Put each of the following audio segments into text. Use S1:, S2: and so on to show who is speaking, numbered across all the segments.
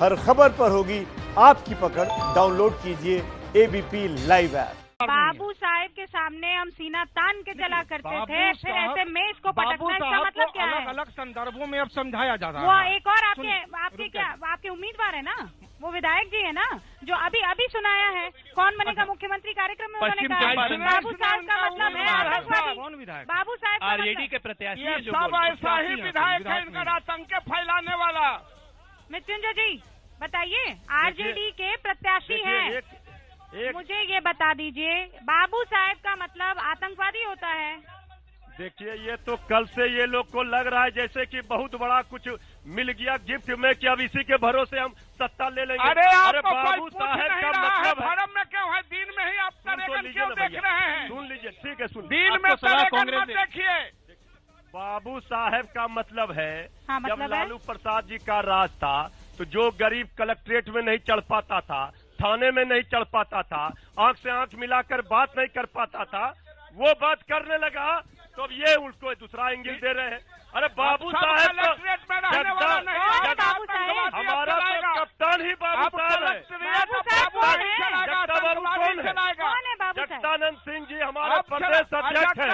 S1: हर खबर पर होगी आपकी पकड़। डाउनलोड कीजिए एबीपी लाइव ऐप।
S2: बाबू साहेब के सामने हम सीना तान के चला करते थे, फिर ऐसे में इसको पटकना, इसका मतलब क्या है?
S3: अलग अलग संदर्भों में अब समझाया जा रहा है।
S2: वो एक और आपके उम्मीदवार है ना, वो विधायक जी है ना, जो अभी सुनाया है कौन बनेगा मुख्यमंत्री कार्यक्रम में उन्होंने कहा बाबू साहब का मतलब है आतंकवादी। बाबू साहब
S4: आरजेडी के प्रत्याशी
S3: ये सब ऐसा ही विधायक है, इनका आतंक फैलाने वाला।
S2: मृत्युंजय जी बताइए, आरजेडी के प्रत्याशी हैं, मुझे ये बता दीजिए बाबू साहेब का मतलब आतंकवादी होता है?
S5: देखिए, ये तो कल से ये लोग को लग रहा है जैसे कि बहुत बड़ा कुछ मिल गया गिफ्ट में, कि अब इसी के भरोसे हम सत्ता ले लेंगे।
S3: अरे
S5: बाबू साहेब का मतलब
S3: धर्म में क्यों है, दिन में ही आप क्यों देख रहे हैं?
S5: सुन लीजिए, ठीक है, सुन
S3: दिन में कांग्रेस देखिए।
S5: बाबू साहेब का मतलब है,
S2: हाँ,
S5: जब
S2: मतलब
S5: लालू प्रसाद जी का राज था तो जो गरीब कलेक्ट्रेट में नहीं चढ़ पाता था, थाने में नहीं चढ़ पाता था, आंख से आंख मिलाकर बात नहीं कर पाता था, वो बात करने लगा, तो अब ये उसको दूसरा एंगल दे रहे हैं। अरे बाबू साहेब हमारा तो कप्तान ही बाबू साहब है। जगदानंद सिंह जी हमारा प्रदेश अध्यक्ष है,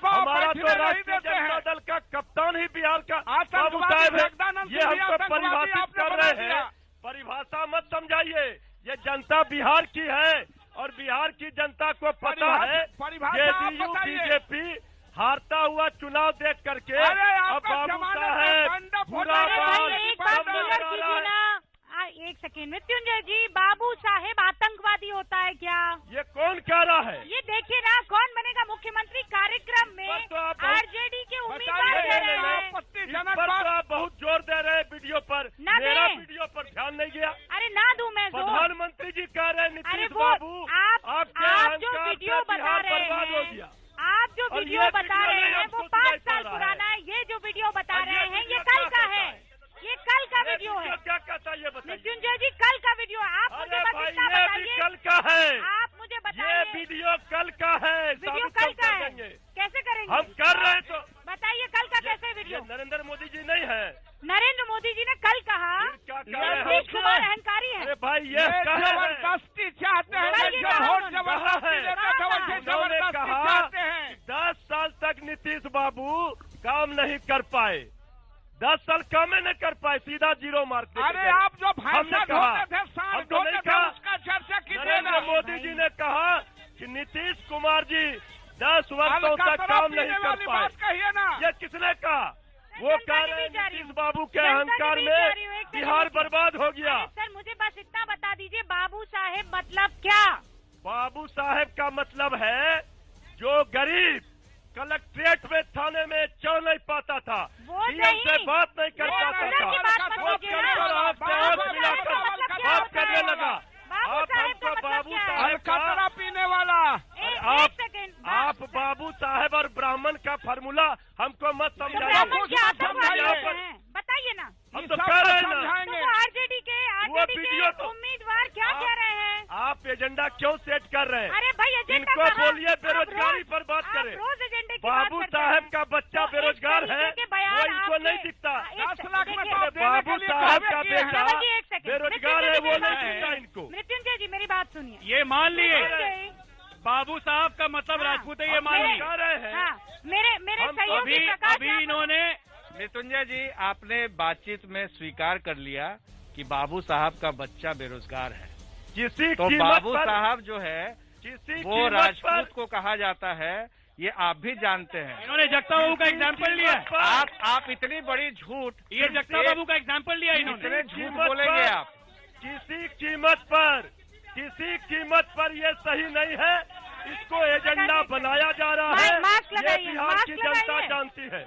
S5: हमारा तो राष्ट्रीय जनता दल का कप्तान ही बिहार का बाबू साहब है। ये हमको परिभाषित कर रहे हैं, परिभाषा मत समझाइए। ये जनता बिहार की है और बिहार की जनता को पता है जेडीयू बीजेपी हारता हुआ चुनाव देख करके अब बाबू साहेब बुरा
S2: एक सेकेंड मृत्युंजय जी, बाबू साहेब आतंकवादी होता है क्या?
S5: ये कौन कह रहा है?
S2: ये देखिए ना, कौन बनेगा मुख्यमंत्री कार्यक्रम में आरजेडी के उम्मीदवार दे रहे हैं।
S5: इस पर तो आप बहुत जोर दे रहे हैं वीडियो पर, मेरा वीडियो पर ध्यान नहीं गया।
S2: अरे ना दूं मैं जोर।
S5: प्रधानमंत्री जी कह रहे हैं नीतीश बाबू
S2: आप जो वीडियो बता रहे हैं, आप जो वीडियो बता रहे हैं वो 5 साल पुराना है। ये जो वीडियो बता रहे हैं ये कल का है, ये कल का वीडियो है।
S5: क्या कहता है ये बताइए?
S2: मृत्युंजय जी कल का वीडियो, आप मुझे बस इतना बताइए।
S5: कल का है,
S2: आप मुझे बताइए।
S5: ये वीडियो कल का है,
S2: वीडियो कल का है, कैसे करेंगे?
S5: हम कर रहे हैं, तो
S2: बताइए कल का कैसे वीडियो?
S5: नरेंद्र मोदी जी नहीं है,
S2: नरेंद्र मोदी जी ने कल कहा नीतीश कुमार अहंकारी है।
S5: अरे भाई ये
S3: जबरदस्ती चाहते हैं,
S5: उन्होंने कहा 10 साल तक नीतीश बाबू काम नहीं कर पाए, 10 साल काम नहीं कर पाए, सीधा 0 मार्क।
S3: अरे आप जो
S5: हमने कहा, हमको नहीं कहा।
S3: उसका चर्चा
S5: नरेंद्र मोदी जी ने कहा कि नीतीश कुमार जी 10 वर्षों तक काम नहीं कर पाए।
S3: कहिए ना,
S5: ये किसने कहा? वो कह रहे हैं नीतीश बाबू के अहंकार में बिहार बर्बाद हो गया।
S2: सर मुझे बस इतना बता दीजिए, बाबू साहेब मतलब क्या?
S5: बाबू साहेब का मतलब है जो गरीब कलेक्ट्रेट में थाने में चढ़ नहीं पाता था, डीएम से बात नहीं कर पाता था, वो बात करने लगा। आप हमको बाबू साहेब का
S3: पीने वाला,
S5: आप बाबू साहेब और ब्राह्मण का फार्मूला हमको मत समझाइए।
S2: बताइए ना,
S5: हम तो कह रहे हैं ना,
S2: तो आरजेडी के उम्मीदवार क्या कह रहे हैं?
S5: आप एजेंडा क्यों सेट कर रहे हैं?
S2: अरे भाई एजेंडा
S5: इनको बोलिए बेरोजगारी पर बात करें। बाबू साहब का बच्चा बेरोजगार है, वो इनको नहीं दिखता।
S3: 10 लाख में
S5: बाबू साहब का बेटा बेरोजगार है, वो नहीं दिखता इनको।
S2: मृत्युंजय जी मेरी बात सुनिए,
S4: ये मान लिए बाबू साहब का मतलब राजपूत है, ये मान लिए।
S2: मेरे सहयोगी प्रकाश
S4: अभी इन्होंने
S6: मृत्युंजय जी, आपने बातचीत में स्वीकार कर लिया कि बाबू साहब का बच्चा बेरोजगार है। तो बाबू साहब जो है वो राजपूत को कहा जाता है, ये आप भी जानते हैं।
S4: इन्होंने जगता बाबू का एग्जाम्पल लिया।
S6: आप इतनी बड़ी झूठ,
S4: ये जगता बाबू का एग्जाम्पल लिया इन्होंने।
S6: इतने झूठ बोलेंगे आप?
S5: किसी कीमत पर ये सही नहीं है, इसको एजेंडा बनाया जा रहा है, ये बिहार की जनता जानती है।